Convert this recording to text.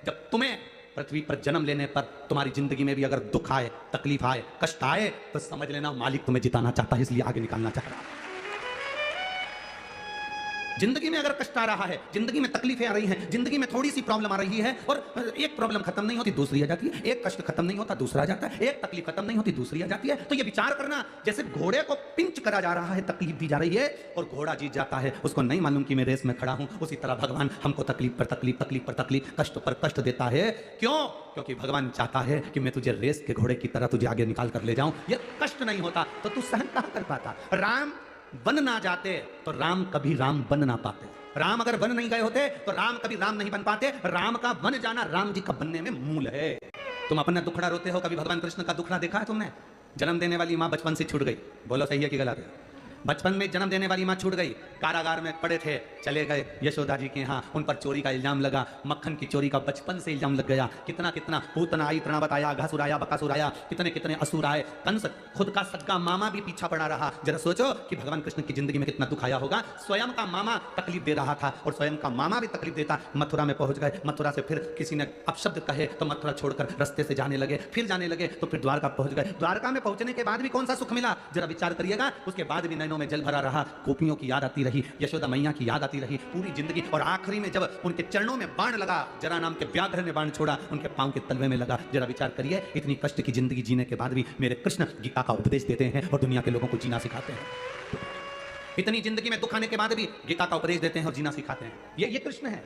जब तुम्हें पृथ्वी पर जन्म लेने पर तुम्हारी जिंदगी में भी अगर दुख आए, तकलीफ आए, कष्ट आए, तो समझ लेना मालिक तुम्हें जिताना चाहता है, इसलिए आगे निकालना चाह रहा है। जिंदगी में अगर कष्ट आ रहा है, जिंदगी में तकलीफें आ रही हैं, जिंदगी में थोड़ी सी प्रॉब्लम आ रही है, और एक प्रॉब्लम खत्म नहीं होती दूसरी आ जाती है, एक कष्ट खत्म नहीं होता दूसरा आ जाता है, एक तकलीफ खत्म नहीं होती दूसरी आ जाती है, तो ये विचार करना जैसे घोड़े को पिंच करा जा रहा है, तकलीफ दी जा रही है और घोड़ा जीत जाता है, उसको नहीं मालूम कि मैं रेस में खड़ा हूं। उसी तरह भगवान हमको तकलीफ पर तकलीफ, तकलीफ पर तकलीफ, कष्ट पर कष्ट देता है। क्यों? क्योंकि भगवान चाहता है कि मैं तुझे रेस के घोड़े की तरह तुझे आगे निकाल कर ले जाऊं। ये कष्ट नहीं होता तो तू सहन कहां कर पाता। राम बन ना जाते तो राम कभी राम बन ना पाते। राम अगर बन नहीं गए होते तो राम कभी राम नहीं बन पाते। राम का बन जाना राम जी का बनने में मूल है। तुम अपना दुखड़ा रोते हो, कभी भगवान कृष्ण का दुखड़ा देखा है तुमने? जन्म देने वाली मां बचपन से छूट गई, बोलो सही है कि गलत है? बचपन में जन्म देने वाली मां छूट गई, कारागार में पड़े थे, चले गए यशोदा जी के यहाँ, उन पर चोरी का इल्जाम लगा, मक्खन की चोरी का बचपन से इल्जाम लग गया। कितना कितना पूतना आई, तृणावत आया, घासुर आया, बकासुर आया, कितने कितने असुर आए। कंस खुद का सगा मामा भी पीछा पड़ा रहा। जरा सोचो कि भगवान कृष्ण की जिंदगी में कितना दुख आया होगा। स्वयं का मामा तकलीफ दे रहा था और स्वयं का मामा भी तकलीफ देता। मथुरा में पहुंच गए, मथुरा से फिर किसी ने अपशब्द कहे तो मथुरा छोड़कर रास्ते से जाने लगे, फिर जाने लगे तो फिर द्वारका पहुंच गए। द्वारका में पहुंचने के बाद भी कौन सा सुख मिला, जरा विचार करिएगा। उसके बाद भी नैनों में जल भरा रहा, गोपियों की याद आती रही, यशोदा मैया की याद आती रही पूरी जिंदगी। और आखिरी में जब उनके चरणों में बाण लगा, जरा नाम के व्याघ्र ने बाण छोड़ा, उनके पांव के तलवे में लगा। जरा विचार करिए, इतनी कष्ट की जिंदगी जीने के बाद भी मेरे कृष्ण गीता का उपदेश देते हैं और दुनिया के लोगों को जीना सिखाते हैं। इतनी जिंदगी में दुख आने के बाद भी गीता का उपदेश देते हैं और जीना सिखाते हैं। ये कृष्ण है।